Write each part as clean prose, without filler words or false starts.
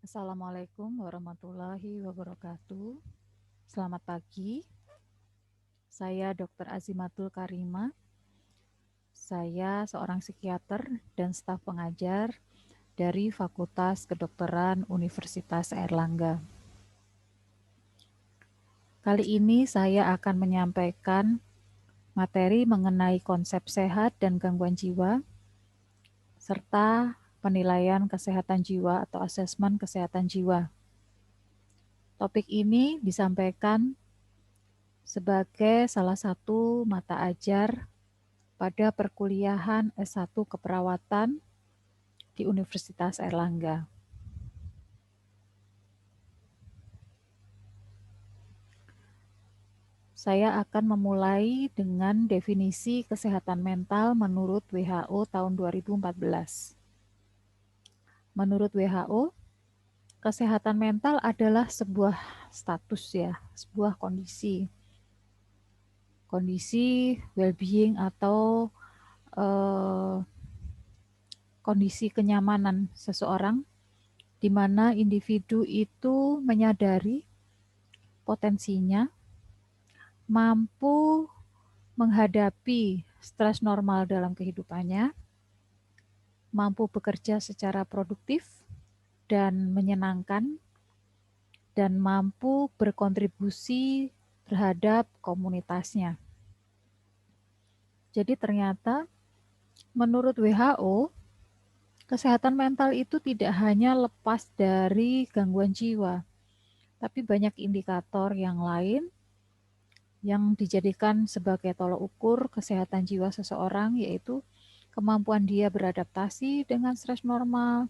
Assalamualaikum warahmatullahi wabarakatuh. Selamat pagi. Saya Dr. Azimatul Karima. Saya seorang psikiater dan staf pengajar dari Fakultas Kedokteran Universitas Airlangga. Kali ini saya akan menyampaikan materi mengenai konsep sehat dan gangguan jiwa, serta penilaian kesehatan jiwa atau asesmen kesehatan jiwa. Topik ini disampaikan sebagai salah satu mata ajar pada perkuliahan S1 Keperawatan di Universitas Airlangga. Saya akan memulai dengan definisi kesehatan mental menurut WHO tahun 2014. Menurut WHO, kesehatan mental adalah sebuah status ya, sebuah kondisi well-being atau kondisi kenyamanan seseorang di mana individu itu menyadari potensinya, mampu menghadapi stres normal dalam kehidupannya, mampu bekerja secara produktif dan menyenangkan, dan mampu berkontribusi terhadap komunitasnya. Jadi ternyata menurut WHO, kesehatan mental itu tidak hanya lepas dari gangguan jiwa, tapi banyak indikator yang lain yang dijadikan sebagai tolok ukur kesehatan jiwa seseorang, yaitu kemampuan dia beradaptasi dengan stres normal,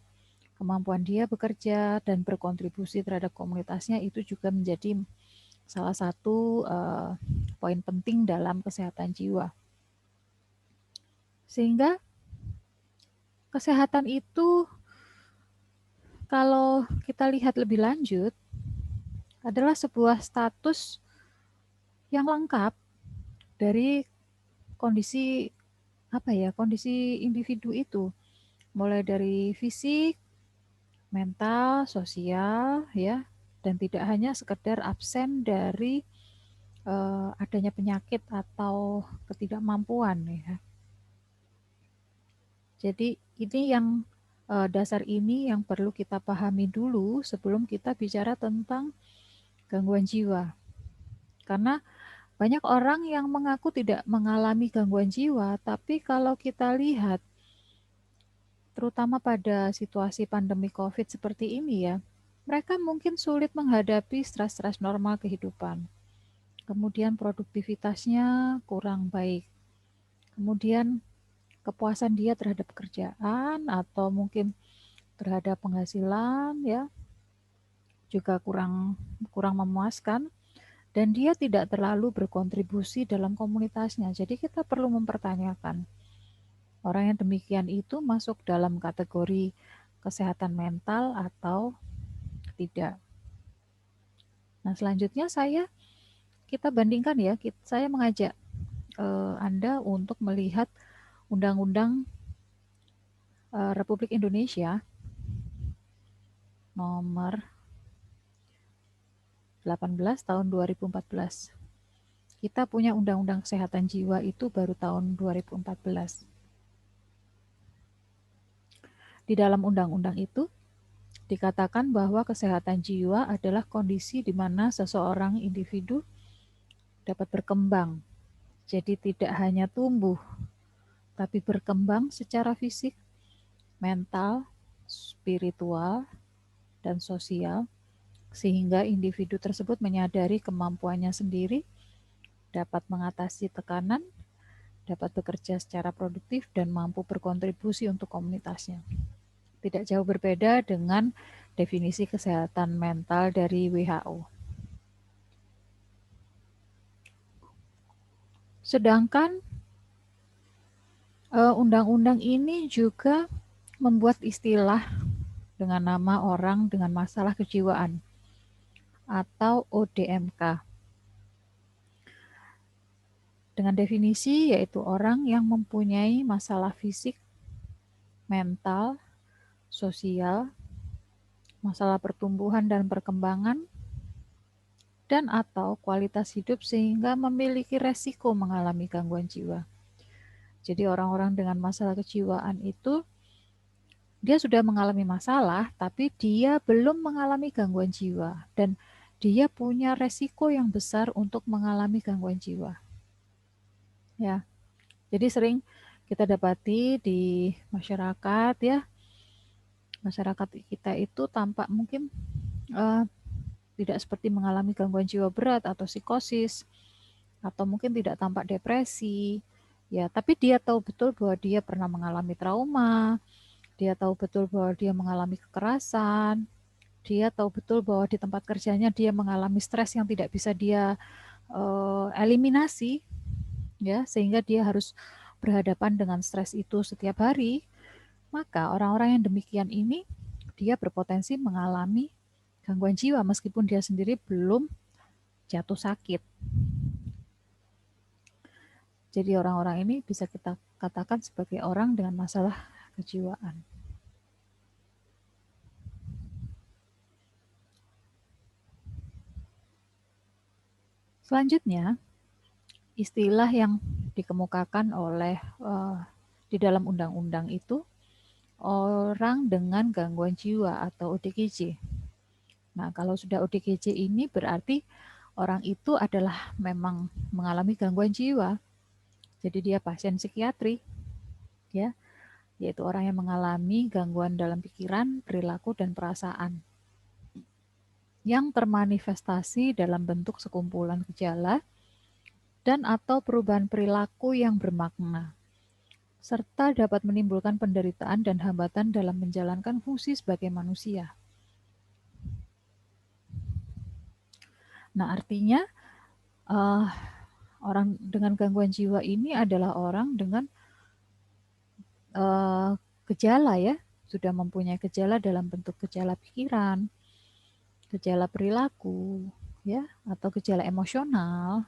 kemampuan dia bekerja dan berkontribusi terhadap komunitasnya. Itu juga menjadi salah satu poin penting dalam kesehatan jiwa. Sehingga kesehatan itu kalau kita lihat lebih lanjut adalah sebuah status yang lengkap dari kondisi kondisi individu itu, mulai dari fisik, mental, sosial, ya, dan tidak hanya sekedar absen dari adanya penyakit atau ketidakmampuan, ya. Jadi ini yang dasar ini yang perlu kita pahami dulu sebelum kita bicara tentang gangguan jiwa. Karena banyak orang yang mengaku tidak mengalami gangguan jiwa, tapi kalau kita lihat, terutama pada situasi pandemi COVID seperti ini ya, mereka mungkin sulit menghadapi stres-stres normal kehidupan. Kemudian produktivitasnya kurang baik. Kemudian kepuasan dia terhadap pekerjaan atau mungkin terhadap penghasilan ya juga kurang memuaskan. Dan dia tidak terlalu berkontribusi dalam komunitasnya. Jadi kita perlu mempertanyakan, orang yang demikian itu masuk dalam kategori kesehatan mental atau tidak. Nah selanjutnya kita bandingkan ya, saya mengajak Anda untuk melihat Undang-Undang Republik Indonesia nomor 18 tahun 2014. Kita punya Undang-Undang Kesehatan Jiwa itu baru tahun 2014. Di dalam undang-undang itu dikatakan bahwa kesehatan jiwa adalah kondisi di mana seseorang individu dapat berkembang. Jadi tidak hanya tumbuh, tapi berkembang secara fisik, mental, spiritual, dan sosial, sehingga individu tersebut menyadari kemampuannya sendiri, dapat mengatasi tekanan, dapat bekerja secara produktif, dan mampu berkontribusi untuk komunitasnya. Tidak jauh berbeda dengan definisi kesehatan mental dari WHO. Sedangkan undang-undang ini juga membuat istilah dengan nama orang dengan masalah kejiwaan atau ODMK. Dengan definisi yaitu orang yang mempunyai masalah fisik, mental, sosial, masalah pertumbuhan dan perkembangan, dan atau kualitas hidup sehingga memiliki resiko mengalami gangguan jiwa. Jadi orang-orang dengan masalah kejiwaan itu dia sudah mengalami masalah, tapi dia belum mengalami gangguan jiwa. Dan dia punya resiko yang besar untuk mengalami gangguan jiwa. Ya, jadi sering kita dapati di masyarakat ya, masyarakat kita itu tampak mungkin tidak seperti mengalami gangguan jiwa berat atau psikosis, atau mungkin tidak tampak depresi, ya, tapi dia tahu betul bahwa dia pernah mengalami trauma, dia tahu betul bahwa dia mengalami kekerasan, dia tahu betul bahwa di tempat kerjanya dia mengalami stres yang tidak bisa dia eliminasi, ya, sehingga dia harus berhadapan dengan stres itu setiap hari. Maka orang-orang yang demikian ini dia berpotensi mengalami gangguan jiwa meskipun dia sendiri belum jatuh sakit. Jadi orang-orang ini bisa kita katakan sebagai orang dengan masalah kejiwaan. Selanjutnya, istilah yang dikemukakan oleh di dalam undang-undang itu orang dengan gangguan jiwa atau ODGJ. Nah, kalau sudah ODGJ ini berarti orang itu adalah memang mengalami gangguan jiwa. Jadi dia pasien psikiatri, ya, yaitu orang yang mengalami gangguan dalam pikiran, perilaku, dan perasaan yang termanifestasi dalam bentuk sekumpulan gejala dan atau perubahan perilaku yang bermakna, serta dapat menimbulkan penderitaan dan hambatan dalam menjalankan fungsi sebagai manusia. Nah, artinya orang dengan gangguan jiwa ini adalah orang dengan gejala ya, sudah mempunyai gejala dalam bentuk gejala pikiran, gejala perilaku, ya, atau gejala emosional,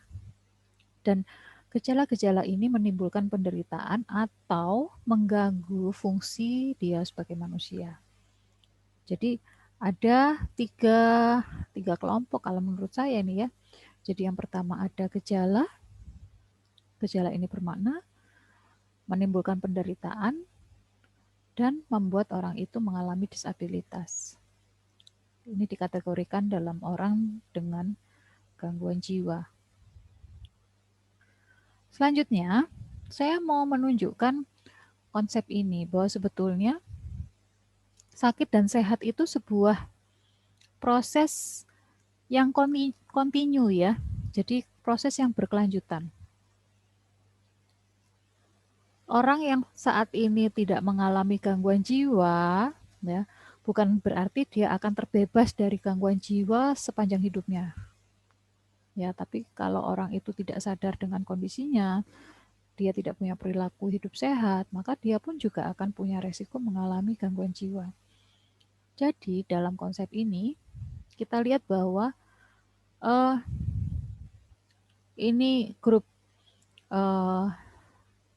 dan gejala-gejala ini menimbulkan penderitaan atau mengganggu fungsi dia sebagai manusia. Jadi ada tiga kelompok kalau menurut saya ini ya. Jadi yang pertama ada gejala ini bermakna menimbulkan penderitaan dan membuat orang itu mengalami disabilitas. Ini dikategorikan dalam orang dengan gangguan jiwa. Selanjutnya, saya mau menunjukkan konsep ini bahwa sebetulnya sakit dan sehat itu sebuah proses yang kontinu ya. Jadi proses yang berkelanjutan. Orang yang saat ini tidak mengalami gangguan jiwa, ya, bukan berarti dia akan terbebas dari gangguan jiwa sepanjang hidupnya. Ya, tapi kalau orang itu tidak sadar dengan kondisinya, dia tidak punya perilaku hidup sehat, maka dia pun juga akan punya resiko mengalami gangguan jiwa. Jadi dalam konsep ini kita lihat bahwa ini grup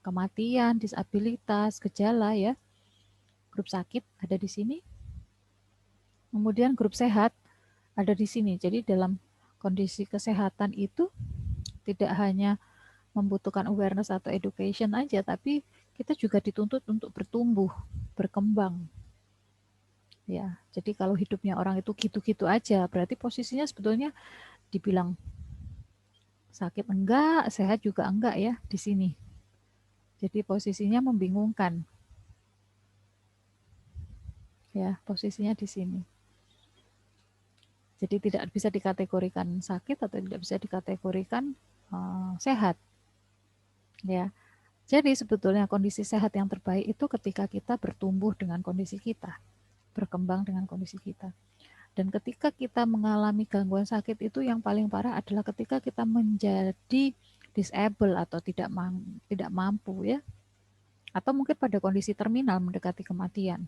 kematian, disabilitas, gejala ya, grup sakit ada di sini. Kemudian grup sehat ada di sini. Jadi dalam kondisi kesehatan itu tidak hanya membutuhkan awareness atau education aja, tapi kita juga dituntut untuk bertumbuh, berkembang. Ya, jadi kalau hidupnya orang itu gitu-gitu aja, berarti posisinya sebetulnya dibilang sakit enggak, sehat juga enggak ya di sini. Jadi posisinya membingungkan. Ya, posisinya di sini. Jadi tidak bisa dikategorikan sakit atau tidak bisa dikategorikan sehat. Ya. Jadi sebetulnya kondisi sehat yang terbaik itu ketika kita bertumbuh dengan kondisi kita, berkembang dengan kondisi kita. Dan ketika kita mengalami gangguan sakit itu yang paling parah adalah ketika kita menjadi disable atau tidak mampu ya. Atau mungkin pada kondisi terminal mendekati kematian.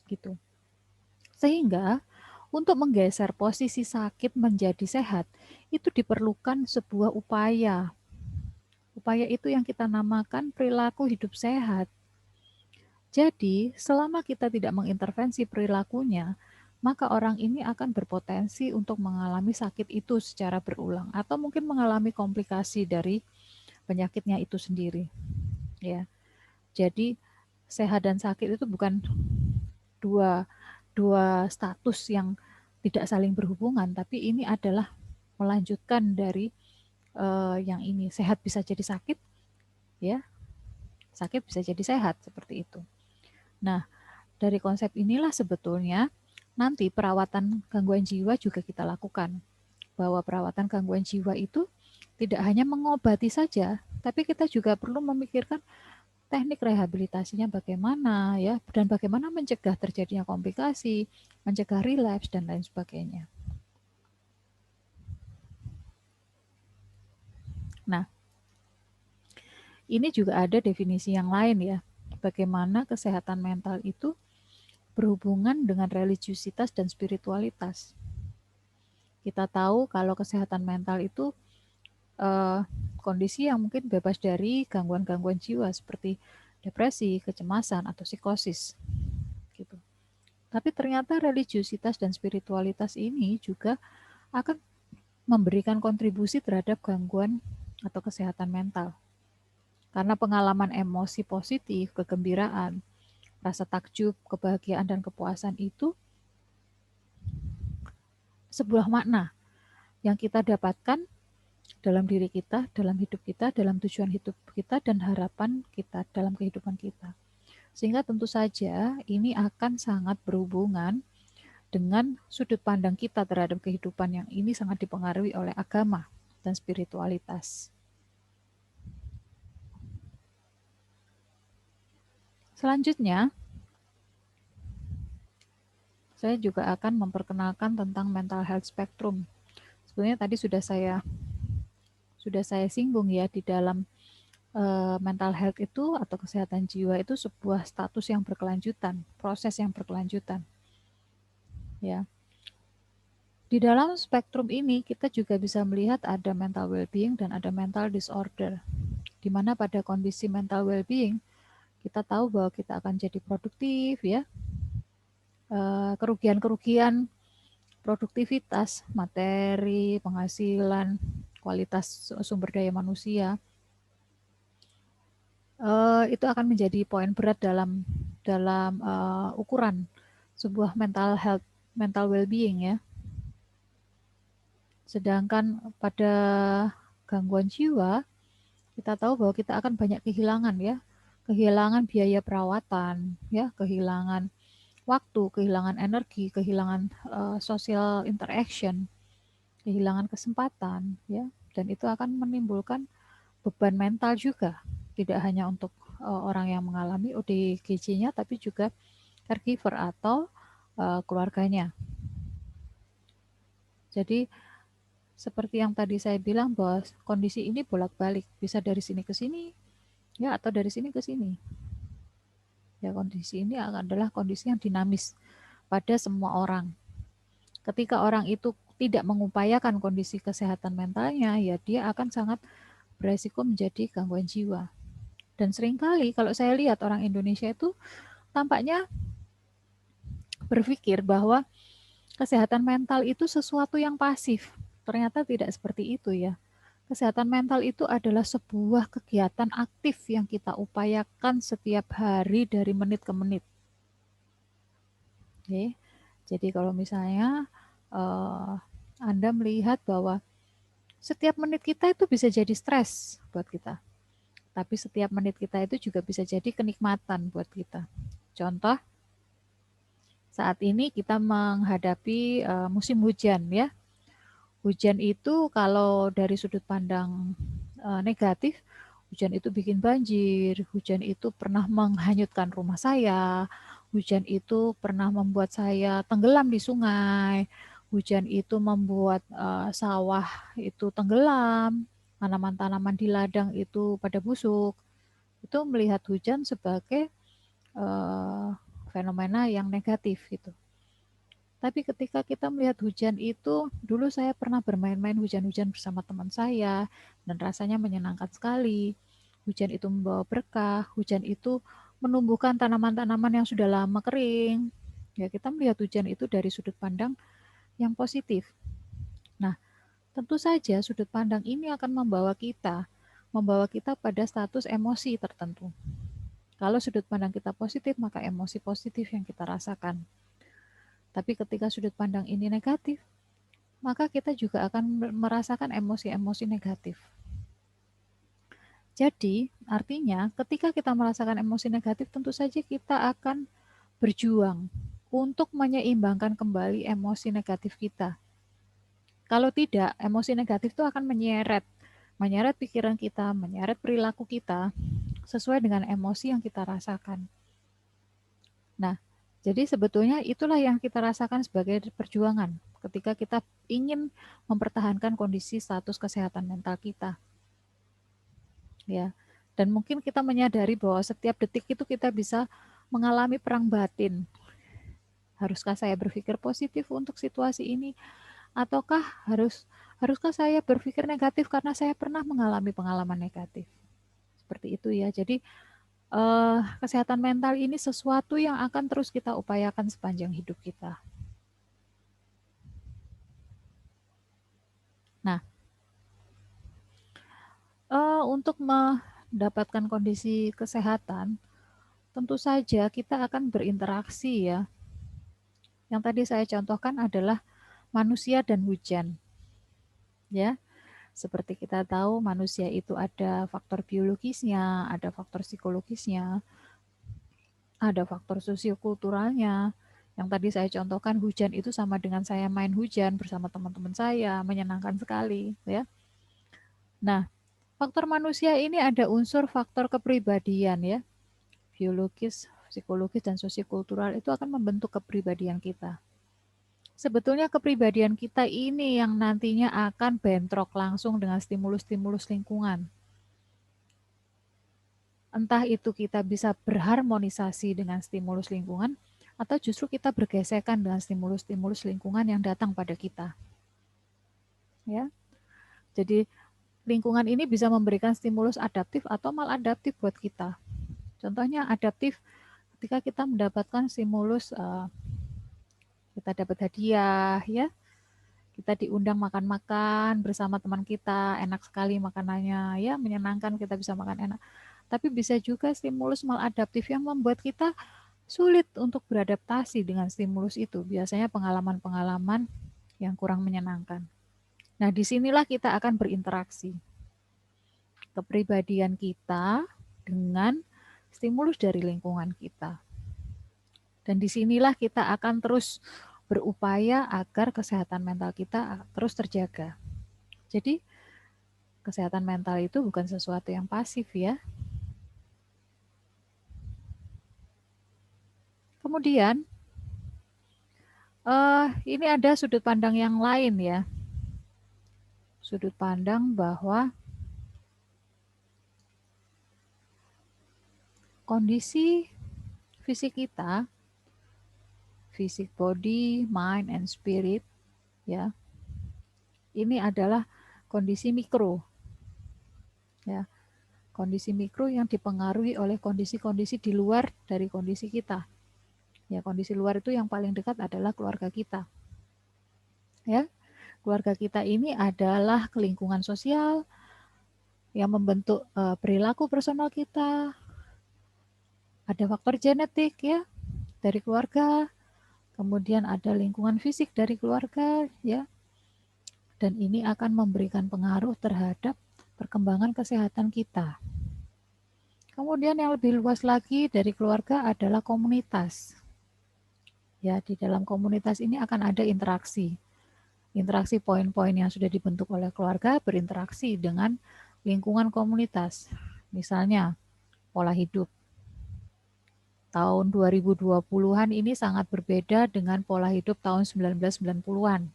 Gitu. Sehingga untuk menggeser posisi sakit menjadi sehat itu diperlukan sebuah upaya. Upaya itu yang kita namakan perilaku hidup sehat. Jadi, selama kita tidak mengintervensi perilakunya, maka orang ini akan berpotensi untuk mengalami sakit itu secara berulang atau mungkin mengalami komplikasi dari penyakitnya itu sendiri. Ya, jadi sehat dan sakit itu bukan dua dua status yang tidak saling berhubungan, tapi ini adalah melanjutkan dari yang ini. Sehat bisa jadi sakit, ya, sakit bisa jadi sehat seperti itu. Nah, dari konsep inilah sebetulnya nanti perawatan gangguan jiwa juga kita lakukan. Bahwa perawatan gangguan jiwa itu tidak hanya mengobati saja, tapi kita juga perlu memikirkan teknik rehabilitasinya bagaimana ya, dan bagaimana mencegah terjadinya komplikasi, mencegah relapse dan lain sebagainya. Nah, ini juga ada definisi yang lain ya, bagaimana kesehatan mental itu berhubungan dengan religiusitas dan spiritualitas. Kita tahu kalau kesehatan mental itu kondisi yang mungkin bebas dari gangguan-gangguan jiwa seperti depresi, kecemasan, atau psikosis. Gitu. Tapi ternyata religiusitas dan spiritualitas ini juga akan memberikan kontribusi terhadap gangguan atau kesehatan mental. Karena pengalaman emosi positif, kegembiraan, rasa takjub, kebahagiaan, dan kepuasan itu sebuah makna yang kita dapatkan dalam diri kita, dalam hidup kita, dalam tujuan hidup kita, dan harapan kita dalam kehidupan kita. Sehingga tentu saja ini akan sangat berhubungan dengan sudut pandang kita terhadap kehidupan yang ini sangat dipengaruhi oleh agama dan spiritualitas. Selanjutnya, saya juga akan memperkenalkan tentang mental health spectrum. Sebenarnya tadi sudah saya singgung ya, di dalam mental health itu atau kesehatan jiwa itu sebuah status yang berkelanjutan, proses yang berkelanjutan. Ya. Di dalam spektrum ini kita juga bisa melihat ada mental well-being dan ada mental disorder. Di mana pada kondisi mental well-being kita tahu bahwa kita akan jadi produktif ya. Kerugian-kerugian produktivitas, materi, penghasilan, kualitas sumber daya manusia itu akan menjadi poin berat dalam ukuran sebuah mental health, mental well-being ya. Sedangkan pada gangguan jiwa, kita tahu bahwa kita akan banyak kehilangan ya. Kehilangan biaya perawatan, ya, kehilangan waktu, kehilangan energi, kehilangan social interaction, kehilangan kesempatan, ya. Dan itu akan menimbulkan beban mental juga. Tidak hanya untuk orang yang mengalami ODGJ-nya, tapi juga caregiver atau keluarganya. Jadi seperti yang tadi saya bilang bahwa kondisi ini bolak-balik, bisa dari sini ke sini, ya, atau dari sini ke sini. Ya, kondisi ini adalah kondisi yang dinamis pada semua orang. Ketika orang itu tidak mengupayakan kondisi kesehatan mentalnya, ya dia akan sangat beresiko menjadi gangguan jiwa. Dan seringkali kalau saya lihat orang Indonesia itu tampaknya berpikir bahwa kesehatan mental itu sesuatu yang pasif. Ternyata tidak seperti itu ya. Kesehatan mental itu adalah sebuah kegiatan aktif yang kita upayakan setiap hari dari menit ke menit. Oke. Jadi kalau misalnya Anda melihat bahwa setiap menit kita itu bisa jadi stres buat kita. Tapi setiap menit kita itu juga bisa jadi kenikmatan buat kita. Contoh, saat ini kita menghadapi musim hujan ya. Hujan itu kalau dari sudut pandang negatif, hujan itu bikin banjir, hujan itu pernah menghanyutkan rumah saya, hujan itu pernah membuat saya tenggelam di sungai, hujan itu membuat sawah itu tenggelam, tanaman-tanaman di ladang itu pada busuk. Itu melihat hujan sebagai fenomena yang negatif gitu. Tapi ketika kita melihat hujan itu, dulu saya pernah bermain-main hujan-hujan bersama teman saya, dan rasanya menyenangkan sekali. Hujan itu membawa berkah, hujan itu menumbuhkan tanaman-tanaman yang sudah lama kering. Ya, kita melihat hujan itu dari sudut pandang yang positif. Nah, tentu saja sudut pandang ini akan membawa kita pada status emosi tertentu. Kalau sudut pandang kita positif, maka emosi positif yang kita rasakan. Tapi ketika sudut pandang ini negatif, maka kita juga akan merasakan emosi-emosi negatif. Jadi, artinya ketika kita merasakan emosi negatif, tentu saja kita akan berjuang untuk menyeimbangkan kembali emosi negatif kita. Kalau tidak, emosi negatif itu akan menyeret pikiran kita, menyeret perilaku kita sesuai dengan emosi yang kita rasakan. Nah, jadi sebetulnya itulah yang kita rasakan sebagai perjuangan ketika kita ingin mempertahankan kondisi status kesehatan mental kita. Ya. Dan mungkin kita menyadari bahwa setiap detik itu kita bisa mengalami perang batin. Haruskah saya berpikir positif untuk situasi ini ataukah haruskah saya berpikir negatif karena saya pernah mengalami pengalaman negatif. Seperti itu ya. Jadi kesehatan mental ini sesuatu yang akan terus kita upayakan sepanjang hidup kita. Nah, untuk mendapatkan kondisi kesehatan, tentu saja kita akan berinteraksi ya. Yang tadi saya contohkan adalah manusia dan hujan. Ya, seperti kita tahu manusia itu ada faktor biologisnya, ada faktor psikologisnya, ada faktor sosiokulturalnya. Yang tadi saya contohkan hujan itu sama dengan saya main hujan bersama teman-teman saya, menyenangkan sekali ya. Nah, faktor manusia ini ada unsur faktor kepribadian ya. Biologis, psikologis, dan sosiokultural itu akan membentuk kepribadian kita. Sebetulnya kepribadian kita ini yang nantinya akan bentrok langsung dengan stimulus-stimulus lingkungan. Entah itu kita bisa berharmonisasi dengan stimulus lingkungan, atau justru kita bergesekan dengan stimulus-stimulus lingkungan yang datang pada kita. Ya, jadi lingkungan ini bisa memberikan stimulus adaptif atau maladaptif buat kita. Contohnya adaptif ketika kita mendapatkan stimulus, kita dapat hadiah, ya, kita diundang makan-makan bersama teman kita, enak sekali makanannya, ya, menyenangkan, kita bisa makan enak. Tapi bisa juga stimulus maladaptif yang membuat kita sulit untuk beradaptasi dengan stimulus itu. Biasanya pengalaman-pengalaman yang kurang menyenangkan. Nah, disinilah kita akan berinteraksi. Kepribadian kita dengan stimulus dari lingkungan kita. Dan disinilah kita akan terus berupaya agar kesehatan mental kita terus terjaga. Jadi, kesehatan mental itu bukan sesuatu yang pasif ya. Kemudian, ini ada sudut pandang yang lain ya. Sudut pandang bahwa kondisi fisik kita, fisik body, mind, and spirit, ya, ini adalah kondisi mikro. Ya, kondisi mikro yang dipengaruhi oleh kondisi-kondisi di luar dari kondisi kita. Ya, kondisi luar itu yang paling dekat adalah keluarga kita. Ya, keluarga kita ini adalah lingkungan sosial yang membentuk perilaku personal kita. Ada faktor genetik ya dari keluarga, kemudian ada lingkungan fisik dari keluarga ya. Dan ini akan memberikan pengaruh terhadap perkembangan kesehatan kita. Kemudian yang lebih luas lagi dari keluarga adalah komunitas. Ya, di dalam komunitas ini akan ada interaksi. Interaksi poin-poin yang sudah dibentuk oleh keluarga berinteraksi dengan lingkungan komunitas. Misalnya, pola hidup. Tahun 2020-an ini sangat berbeda dengan pola hidup tahun 1990-an.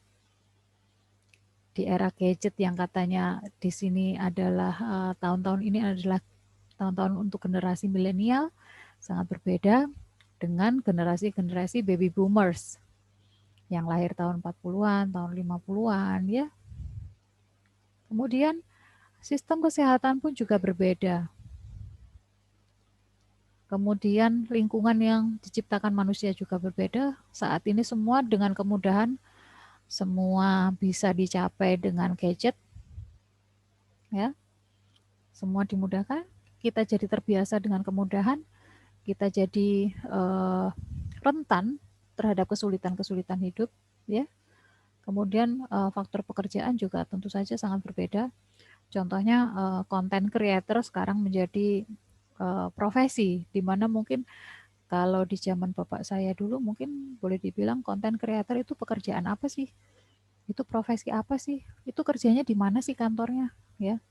Di era gadget yang katanya di sini adalah tahun-tahun ini adalah tahun-tahun untuk generasi milenial, sangat berbeda dengan generasi-generasi baby boomers yang lahir tahun 40-an, tahun 50-an ya. Kemudian sistem kesehatan pun juga berbeda. Kemudian lingkungan yang diciptakan manusia juga berbeda. Saat ini semua dengan kemudahan, semua bisa dicapai dengan gadget, ya. Semua dimudahkan. Kita jadi terbiasa dengan kemudahan. Kita jadi rentan terhadap kesulitan-kesulitan hidup, ya. Kemudian faktor pekerjaan juga tentu saja sangat berbeda. Contohnya content creator sekarang menjadi profesi, di mana mungkin kalau di zaman bapak saya dulu mungkin boleh dibilang content creator itu pekerjaan apa sih? Itu profesi apa sih? Itu kerjanya di mana sih kantornya? Ya.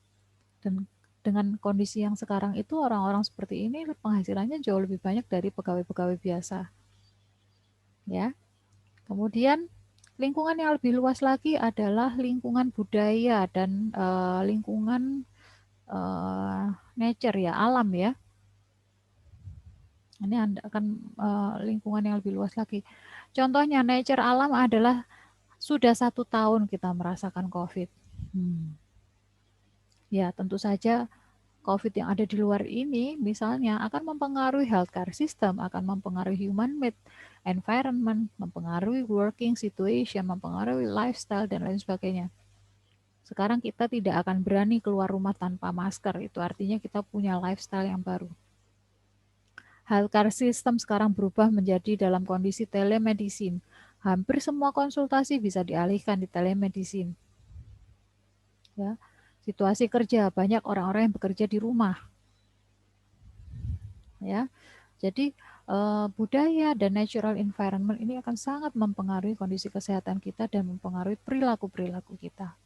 Dan dengan kondisi yang sekarang itu orang-orang seperti ini penghasilannya jauh lebih banyak dari pegawai-pegawai biasa. Ya. Kemudian lingkungan yang lebih luas lagi adalah lingkungan budaya dan lingkungan nature ya, alam ya. Ini akan lingkungan yang lebih luas lagi. Contohnya nature alam adalah sudah 1 tahun kita merasakan COVID. Ya tentu saja COVID yang ada di luar ini misalnya akan mempengaruhi healthcare system, akan mempengaruhi human made environment, mempengaruhi working situation, mempengaruhi lifestyle dan lain sebagainya. Sekarang kita tidak akan berani keluar rumah tanpa masker, itu artinya kita punya lifestyle yang baru. Healthcare system sekarang berubah menjadi dalam kondisi telemedicine. Hampir semua konsultasi bisa dialihkan di telemedicine. Ya, situasi kerja banyak orang-orang yang bekerja di rumah. Ya, jadi budaya dan natural environment ini akan sangat mempengaruhi kondisi kesehatan kita dan mempengaruhi perilaku-perilaku kita.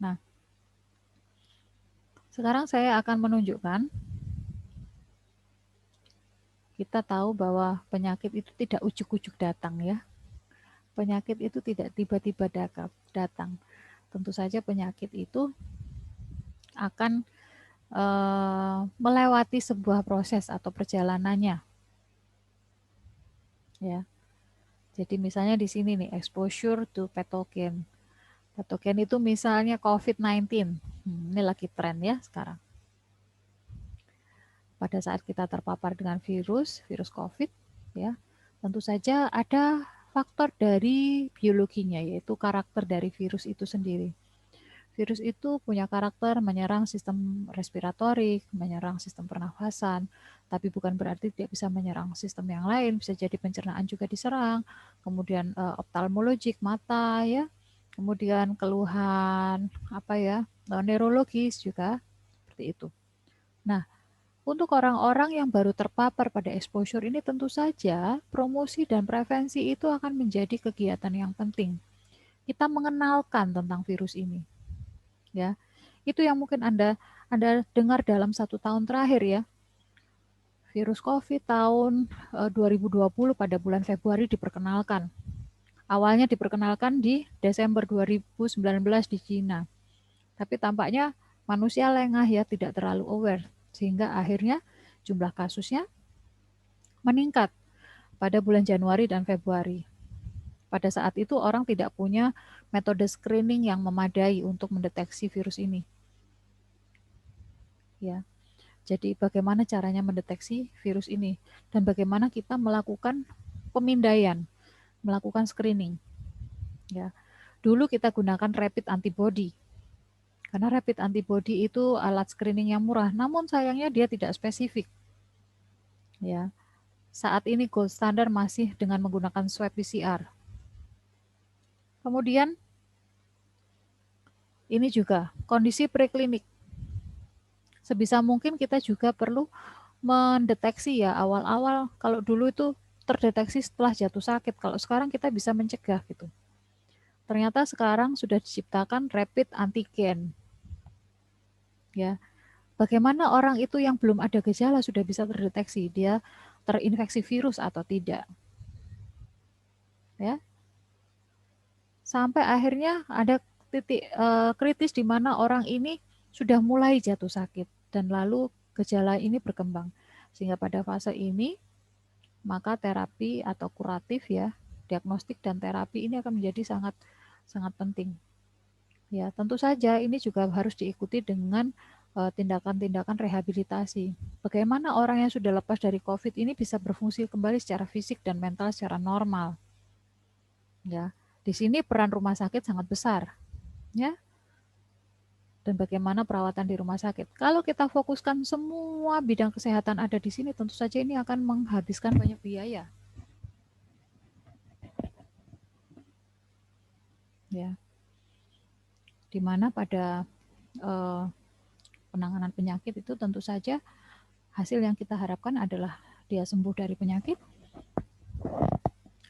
Nah, sekarang saya akan menunjukkan, kita tahu bahwa penyakit itu tidak ujuk-ujuk datang ya. Penyakit itu tidak tiba-tiba datang. Tentu saja penyakit itu akan melewati sebuah proses atau perjalanannya. Ya. Jadi misalnya di sini nih, exposure to pathogen. Pathogen itu misalnya COVID-19. Ini lagi tren ya sekarang. Pada saat kita terpapar dengan virus COVID, ya, tentu saja ada faktor dari biologinya, yaitu karakter dari virus itu sendiri. Virus itu punya karakter menyerang sistem respiratorik, menyerang sistem pernafasan, tapi bukan berarti tidak bisa menyerang sistem yang lain, bisa jadi pencernaan juga diserang, kemudian oftalmologik, mata ya, kemudian keluhan apa ya, neurologis juga seperti itu. Nah, untuk orang-orang yang baru terpapar pada exposure ini tentu saja promosi dan prevensi itu akan menjadi kegiatan yang penting. Kita mengenalkan tentang virus ini. Ya, itu yang mungkin Anda dengar dalam 1 tahun terakhir ya. Virus COVID tahun 2020 pada bulan Februari diperkenalkan. Awalnya diperkenalkan di Desember 2019 di Cina. Tapi tampaknya manusia lengah ya, tidak terlalu aware. Sehingga akhirnya jumlah kasusnya meningkat pada bulan Januari dan Februari. Pada saat itu orang tidak punya metode screening yang memadai untuk mendeteksi virus ini. Ya. Jadi bagaimana caranya mendeteksi virus ini dan bagaimana kita melakukan pemindaian, melakukan screening. Ya. Dulu kita gunakan rapid antibody. Karena rapid antibody itu alat screening yang murah, namun sayangnya dia tidak spesifik. Ya. Saat ini gold standard masih dengan menggunakan swab PCR. Kemudian ini juga kondisi preklinik. Sebisa mungkin kita juga perlu mendeteksi ya awal-awal. Kalau dulu itu terdeteksi setelah jatuh sakit, kalau sekarang kita bisa mencegah gitu. Ternyata sekarang sudah diciptakan rapid antigen. Ya, bagaimana orang itu yang belum ada gejala sudah bisa terdeteksi dia terinfeksi virus atau tidak. Ya. Sampai akhirnya ada titik kritis di mana orang ini sudah mulai jatuh sakit dan lalu gejala ini berkembang. Sehingga pada fase ini maka terapi atau kuratif ya, diagnostik dan terapi ini akan menjadi sangat sangat penting. Ya, tentu saja ini juga harus diikuti dengan tindakan-tindakan rehabilitasi. Bagaimana orang yang sudah lepas dari COVID ini bisa berfungsi kembali secara fisik dan mental secara normal. Ya, di sini peran rumah sakit sangat besar, ya. Dan bagaimana perawatan di rumah sakit. Kalau kita fokuskan semua bidang kesehatan ada di sini, tentu saja ini akan menghabiskan banyak biaya. Ya, di mana pada eh, penanganan penyakit itu tentu saja hasil yang kita harapkan adalah dia sembuh dari penyakit,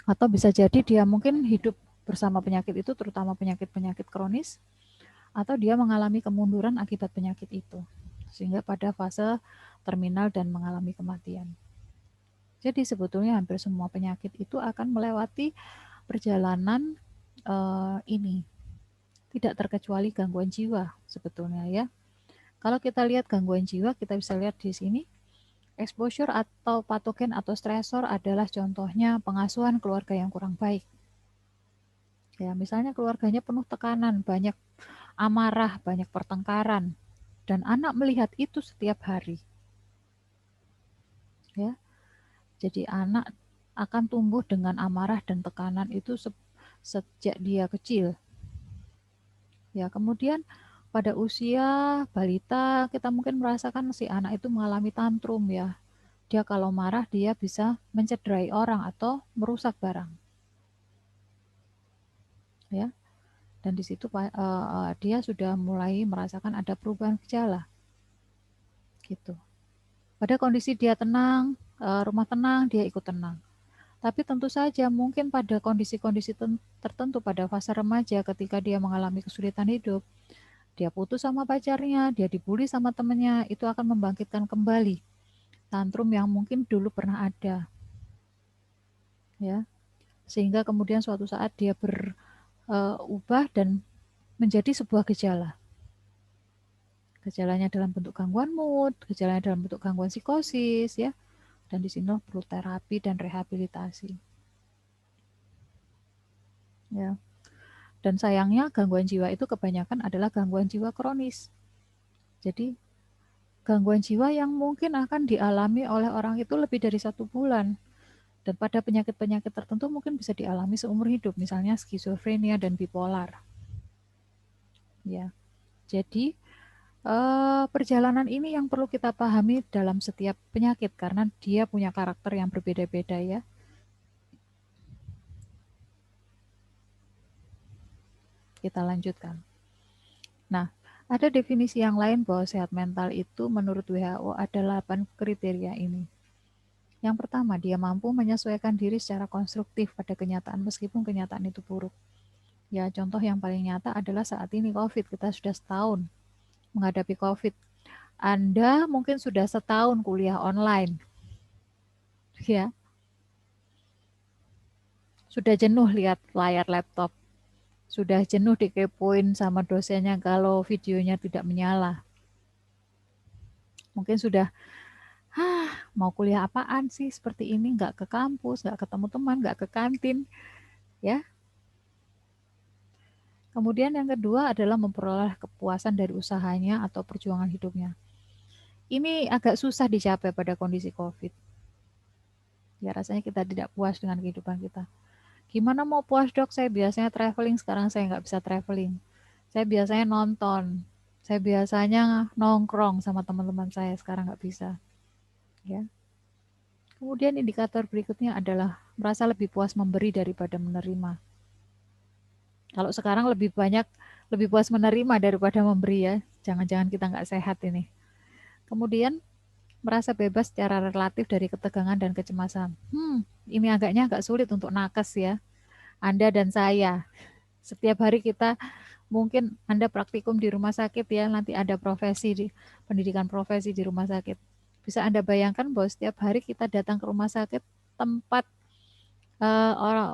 atau bisa jadi dia mungkin hidup bersama penyakit itu, terutama penyakit-penyakit kronis, atau dia mengalami kemunduran akibat penyakit itu, sehingga pada fase terminal dan mengalami kematian. Jadi sebetulnya hampir semua penyakit itu akan melewati perjalanan ini, tidak terkecuali gangguan jiwa sebetulnya ya. Kalau kita lihat gangguan jiwa, kita bisa lihat di sini, exposure atau patogen atau stresor adalah contohnya pengasuhan keluarga yang kurang baik. Ya, misalnya keluarganya penuh tekanan, banyak amarah, banyak pertengkaran, dan anak melihat itu setiap hari. Ya, jadi anak akan tumbuh dengan amarah dan tekanan itu sejak dia kecil. Ya, kemudian pada usia balita kita mungkin merasakan si anak itu mengalami tantrum ya. Dia kalau marah dia bisa mencederai orang atau merusak barang. Ya. Dan di situ dia sudah mulai merasakan ada perubahan gejala. Gitu. Pada kondisi dia tenang, rumah tenang, dia ikut tenang. Tapi tentu saja mungkin pada kondisi-kondisi tertentu pada fase remaja ketika dia mengalami kesulitan hidup, dia putus sama pacarnya, dia dibully sama temennya, itu akan membangkitkan kembali tantrum yang mungkin dulu pernah ada. Ya. Sehingga kemudian suatu saat dia berubah dan menjadi sebuah gejala. Gejalanya dalam bentuk gangguan mood, gejalanya dalam bentuk gangguan psikosis, ya. Dan di sini perlu terapi dan rehabilitasi. Ya. Dan sayangnya gangguan jiwa itu kebanyakan adalah gangguan jiwa kronis. Jadi gangguan jiwa yang mungkin akan dialami oleh orang itu lebih dari 1 bulan. Dan pada penyakit-penyakit tertentu mungkin bisa dialami seumur hidup, misalnya skizofrenia dan bipolar. Ya, jadi perjalanan ini yang perlu kita pahami dalam setiap penyakit karena dia punya karakter yang berbeda-beda ya. Kita lanjutkan. Nah, ada definisi yang lain bahwa sehat mental itu menurut WHO ada 8 kriteria ini. Yang pertama, dia mampu menyesuaikan diri secara konstruktif pada kenyataan meskipun kenyataan itu buruk. Ya, contoh yang paling nyata adalah saat ini COVID, kita sudah setahun menghadapi COVID. Anda mungkin sudah setahun kuliah online, ya, sudah jenuh lihat layar laptop, sudah jenuh dikepoin sama dosennya kalau videonya tidak menyala. Mungkin sudah, mau kuliah apaan sih seperti ini, nggak ke kampus, nggak ketemu teman, nggak ke kantin, ya. Kemudian yang kedua adalah memperoleh kepuasan dari usahanya atau perjuangan hidupnya. Ini agak susah dicapai pada kondisi COVID. Ya rasanya kita tidak puas dengan kehidupan kita. Gimana mau puas dok? Saya biasanya traveling, sekarang saya nggak bisa traveling. Saya biasanya nonton. Saya biasanya nongkrong sama teman-teman saya, sekarang nggak bisa. Ya. Kemudian indikator berikutnya adalah merasa lebih puas memberi daripada menerima. Kalau sekarang lebih puas menerima daripada memberi ya. Jangan-jangan kita nggak sehat ini. Kemudian merasa bebas secara relatif dari ketegangan dan kecemasan. Ini agak sulit untuk nakes ya. Anda dan saya. Setiap hari kita mungkin Anda praktikum di rumah sakit ya, nanti ada pendidikan profesi di rumah sakit. Bisa Anda bayangkan bahwa setiap hari kita datang ke rumah sakit tempat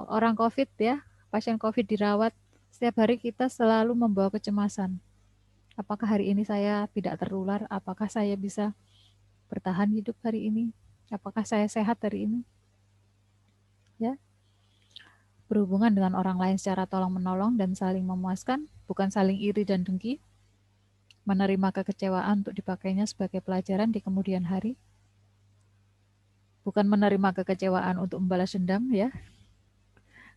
orang COVID ya, pasien COVID dirawat, setiap hari kita selalu membawa kecemasan. Apakah hari ini saya tidak tertular? Apakah saya bisa bertahan hidup hari ini? Apakah saya sehat hari ini? Ya. berhubungan dengan orang lain secara tolong-menolong dan saling memuaskan, bukan saling iri dan dengki, menerima kekecewaan untuk dipakainya sebagai pelajaran di kemudian hari, bukan menerima kekecewaan untuk membalas dendam, ya.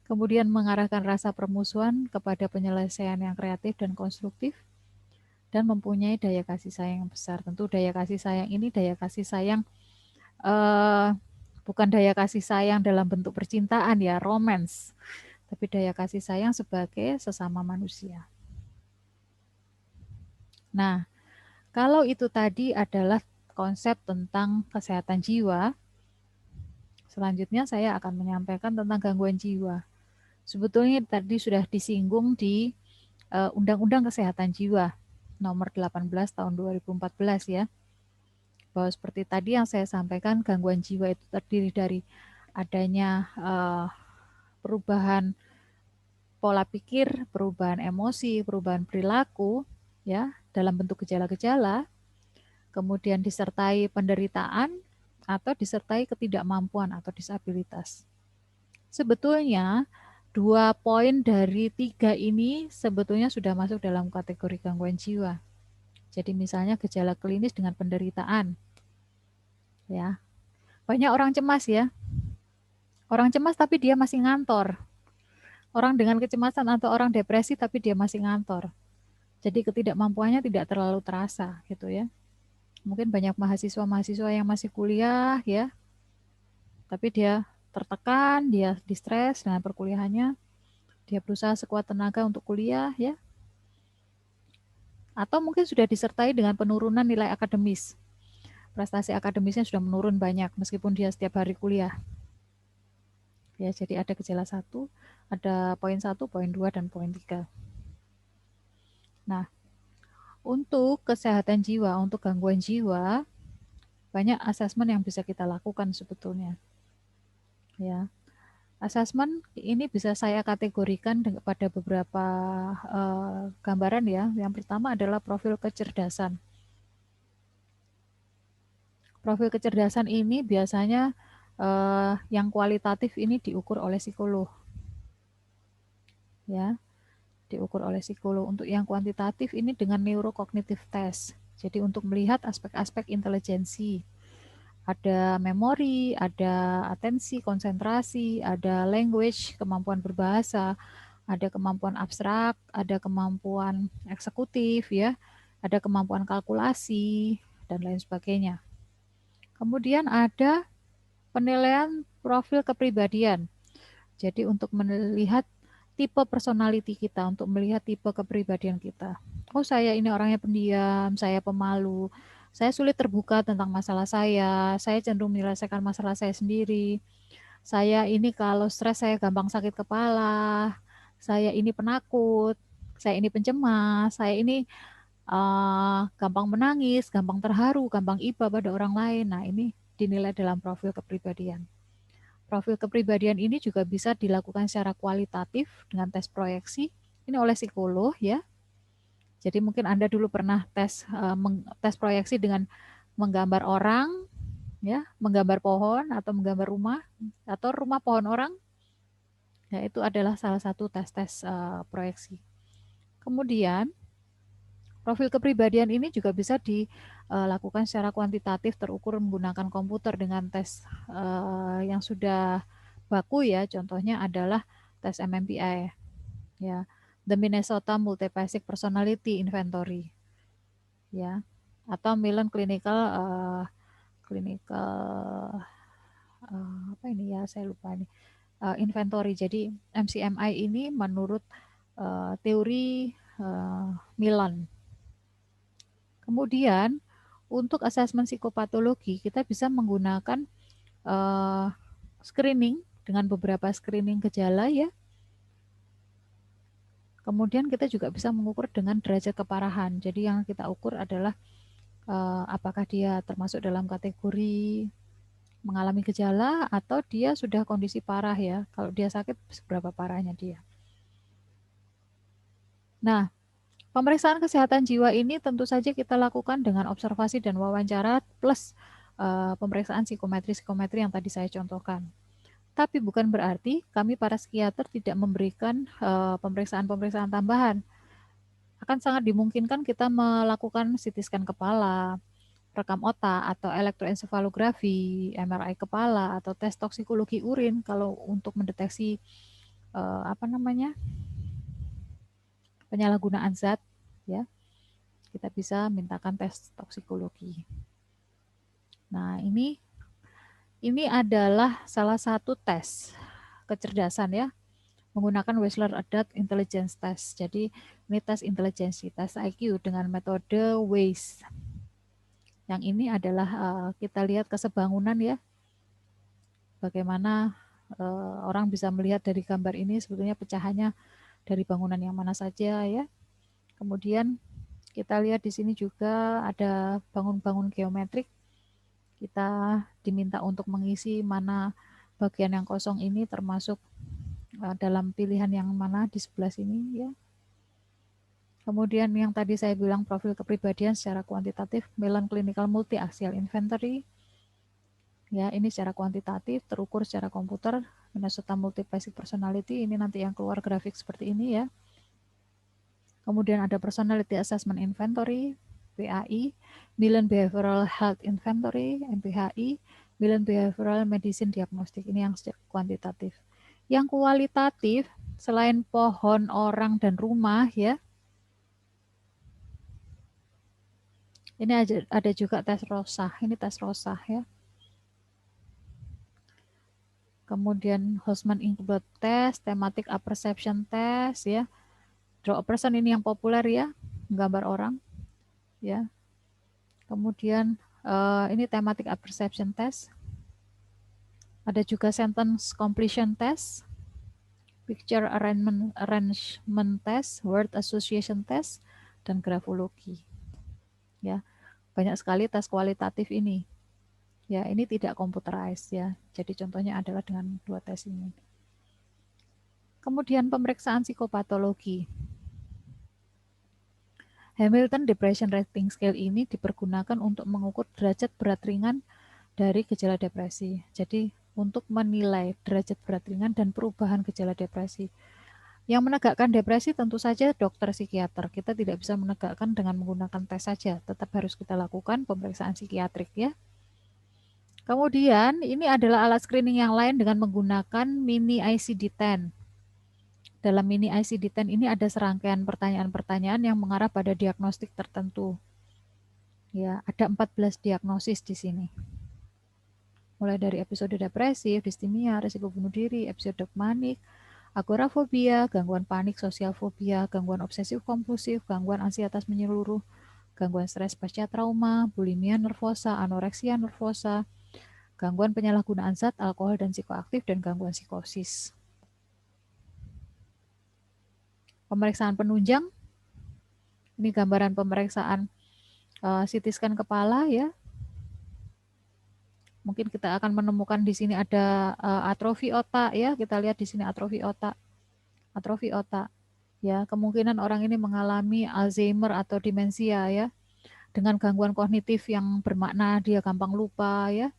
Kemudian mengarahkan rasa permusuhan kepada penyelesaian yang kreatif dan konstruktif, dan mempunyai daya kasih sayang yang besar. Tentu daya kasih sayang ini daya kasih sayang bukan daya kasih sayang dalam bentuk percintaan ya, romance, tapi daya kasih sayang sebagai sesama manusia. Nah, kalau itu tadi adalah konsep tentang kesehatan jiwa, selanjutnya saya akan menyampaikan tentang gangguan jiwa. Sebetulnya tadi sudah disinggung di Undang-Undang Kesehatan Jiwa nomor 18 tahun 2014 ya. Bahwa seperti tadi yang saya sampaikan, gangguan jiwa itu terdiri dari adanya perubahan pola pikir, perubahan emosi, perubahan perilaku ya dalam bentuk gejala-gejala, kemudian disertai penderitaan atau disertai ketidakmampuan atau disabilitas. Sebetulnya 2 poin dari 3 ini sebetulnya sudah masuk dalam kategori gangguan jiwa. Jadi misalnya gejala klinis dengan penderitaan. Ya. Banyak orang cemas ya. Orang cemas tapi dia masih ngantor. Orang dengan kecemasan atau orang depresi tapi dia masih ngantor. Jadi ketidakmampuannya tidak terlalu terasa gitu ya. Mungkin banyak mahasiswa-mahasiswa yang masih kuliah ya. Tapi dia tertekan, dia distres dengan perkuliahannya. Dia berusaha sekuat tenaga untuk kuliah ya. Atau mungkin sudah disertai dengan penurunan nilai akademis. Prestasi akademisnya sudah menurun banyak meskipun dia setiap hari kuliah. Ya, jadi ada gejala 1, ada poin 1, poin 2, dan poin 3. Nah, untuk kesehatan jiwa, untuk gangguan jiwa, banyak asesmen yang bisa kita lakukan sebetulnya. Ya, asesmen ini bisa saya kategorikan pada beberapa gambaran ya. Yang pertama adalah profil kecerdasan. Profil kecerdasan ini biasanya yang kualitatif ini diukur oleh psikolog. Ya, diukur oleh psikolog. Untuk yang kuantitatif ini dengan neurocognitive test. Jadi untuk melihat aspek-aspek intelijensi. Ada memori, ada atensi, konsentrasi, ada language, kemampuan berbahasa, ada kemampuan abstrak, ada kemampuan eksekutif ya, ada kemampuan kalkulasi dan lain sebagainya. Kemudian ada penilaian profil kepribadian. Jadi untuk melihat tipe personality kita, untuk melihat tipe kepribadian kita. Oh, saya ini orangnya pendiam, saya pemalu, saya sulit terbuka tentang masalah saya cenderung menyelesaikan masalah saya sendiri, saya ini kalau stres saya gampang sakit kepala, saya ini penakut, saya ini pencemas, saya ini gampang menangis, gampang terharu, gampang iba pada orang lain. Nah, ini dinilai dalam profil kepribadian. Profil kepribadian ini juga bisa dilakukan secara kualitatif dengan tes proyeksi. Ini oleh psikolog ya. Jadi mungkin Anda dulu pernah tes proyeksi dengan menggambar orang, ya, menggambar pohon atau menggambar rumah atau rumah pohon orang. Ya, itu adalah salah satu tes-tes proyeksi. Kemudian profil kepribadian ini juga bisa dilakukan secara kuantitatif, terukur menggunakan komputer dengan tes yang sudah baku ya. Contohnya adalah tes MMPI, ya, The Minnesota Multiphasic Personality Inventory, ya, atau Milan apa ini ya, saya lupa ini, inventory. Jadi MCMI ini menurut teori Milan. Kemudian untuk asesmen psikopatologi kita bisa menggunakan screening dengan beberapa screening gejala ya. Kemudian kita juga bisa mengukur dengan derajat keparahan. Jadi yang kita ukur adalah apakah dia termasuk dalam kategori mengalami gejala atau dia sudah kondisi parah ya. Kalau dia sakit seberapa parahnya dia. Nah, pemeriksaan kesehatan jiwa ini tentu saja kita lakukan dengan observasi dan wawancara plus pemeriksaan psikometri yang tadi saya contohkan. Tapi bukan berarti kami para psikiater tidak memberikan pemeriksaan-pemeriksaan tambahan. Akan sangat dimungkinkan kita melakukan CT scan kepala, rekam otak, atau elektroensefalografi, MRI kepala, atau tes toksikologi urin kalau untuk mendeteksi penyalahgunaan zat, ya. Kita bisa mintakan tes toksikologi. Nah, ini adalah salah satu tes kecerdasan ya, menggunakan Wechsler Adult Intelligence Test. Jadi ini tes intelijensi, tes IQ dengan metode WAIS. Yang ini adalah kita lihat kesebangunan ya, bagaimana orang bisa melihat dari gambar ini sebetulnya pecahannya dari bangunan yang mana saja ya. Kemudian kita lihat di sini juga ada bangun-bangun geometrik. Kita diminta untuk mengisi mana bagian yang kosong ini termasuk dalam pilihan yang mana di sebelah sini ya. Kemudian yang tadi saya bilang profil kepribadian secara kuantitatif, Mellon Clinical Multi-Axial Inventory. Ya, ini secara kuantitatif, terukur secara komputer, Minnesota Multiplex Personality, ini nanti yang keluar grafik seperti ini ya. Kemudian ada Personality Assessment Inventory, PAI, Mellon Behavioral Health Inventory, MBHI, Mellon Behavioral Medicine Diagnostic, ini yang kuantitatif. Yang kualitatif, selain pohon, orang, dan rumah ya, ini ada juga tes Rosah, ini tes Rosah ya. Kemudian Houseman Inkblood Test, Thematic Apperception Test ya. Draw a person ini yang populer ya, menggambar orang ya. Kemudian ini thematic apperception test. Ada juga sentence completion test, picture arrangement test, word association test, dan grafologi. Ya, banyak sekali tes kualitatif ini. Ya, ini tidak computerized ya. Jadi contohnya adalah dengan 2 tes ini. Kemudian pemeriksaan psikopatologi. Hamilton Depression Rating Scale ini dipergunakan untuk mengukur derajat berat ringan dari gejala depresi. Jadi untuk menilai derajat berat ringan dan perubahan gejala depresi. Yang menegakkan depresi tentu saja dokter psikiater. Kita tidak bisa menegakkan dengan menggunakan tes saja, tetap harus kita lakukan pemeriksaan psikiatrik ya. Kemudian ini adalah alat screening yang lain dengan menggunakan mini ICD-10. Dalam mini ICD-10 ini ada serangkaian pertanyaan-pertanyaan yang mengarah pada diagnostik tertentu. Ya, ada 14 diagnosis di sini. Mulai dari episode depresif, distimia, risiko bunuh diri, episode manik, agorafobia, gangguan panik, sosial fobia, gangguan obsesif kompulsif, gangguan ansietas menyeluruh, gangguan stres pasca trauma, bulimia nervosa, anoreksia nervosa, gangguan penyalahgunaan zat, alkohol dan psikoaktif, dan gangguan psikosis. Pemeriksaan penunjang, ini gambaran pemeriksaan CT scan kepala ya. Mungkin kita akan menemukan di sini ada atrofi otak ya. Kita lihat di sini atrofi otak. Atrofi otak. Ya, kemungkinan orang ini mengalami Alzheimer atau demensia ya. Dengan gangguan kognitif yang bermakna dia gampang lupa ya.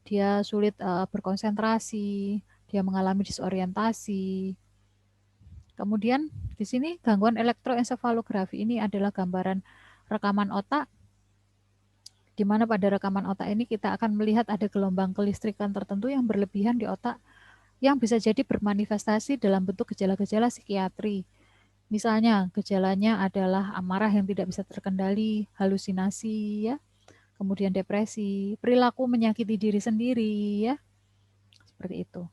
Dia sulit berkonsentrasi, dia mengalami disorientasi. Kemudian di sini gangguan elektroensefalografi ini adalah gambaran rekaman otak, di mana pada rekaman otak ini kita akan melihat ada gelombang kelistrikan tertentu yang berlebihan di otak yang bisa jadi bermanifestasi dalam bentuk gejala-gejala psikiatri. Misalnya gejalanya adalah amarah yang tidak bisa terkendali, halusinasi, ya, kemudian depresi, perilaku menyakiti diri sendiri, ya, seperti itu.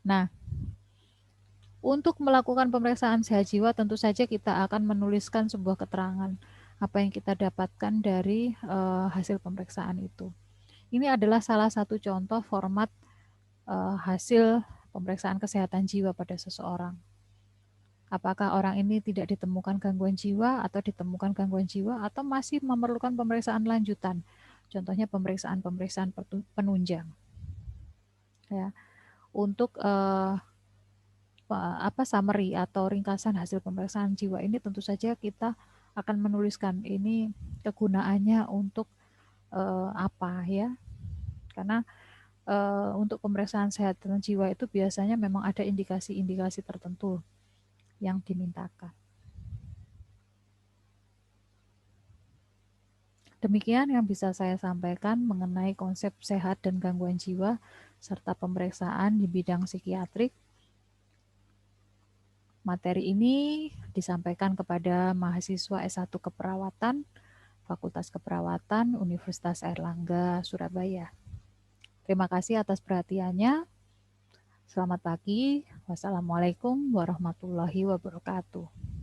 Nah, untuk melakukan pemeriksaan sehat jiwa tentu saja kita akan menuliskan sebuah keterangan apa yang kita dapatkan dari hasil pemeriksaan itu. Ini adalah salah satu contoh format hasil pemeriksaan kesehatan jiwa pada seseorang. Apakah orang ini tidak ditemukan gangguan jiwa atau ditemukan gangguan jiwa atau masih memerlukan pemeriksaan lanjutan. Contohnya pemeriksaan penunjang. Ya, untuk summary atau ringkasan hasil pemeriksaan jiwa ini tentu saja kita akan menuliskan ini kegunaannya untuk apa ya. Karena untuk pemeriksaan kesehatan jiwa itu biasanya memang ada indikasi-indikasi tertentu yang dimintakan. Demikian yang bisa saya sampaikan mengenai konsep sehat dan gangguan jiwa serta pemeriksaan di bidang psikiatrik. Materi ini disampaikan kepada mahasiswa S1 Keperawatan, Fakultas Keperawatan, Universitas Airlangga, Surabaya. Terima kasih atas perhatiannya. Selamat pagi. Wassalamualaikum warahmatullahi wabarakatuh.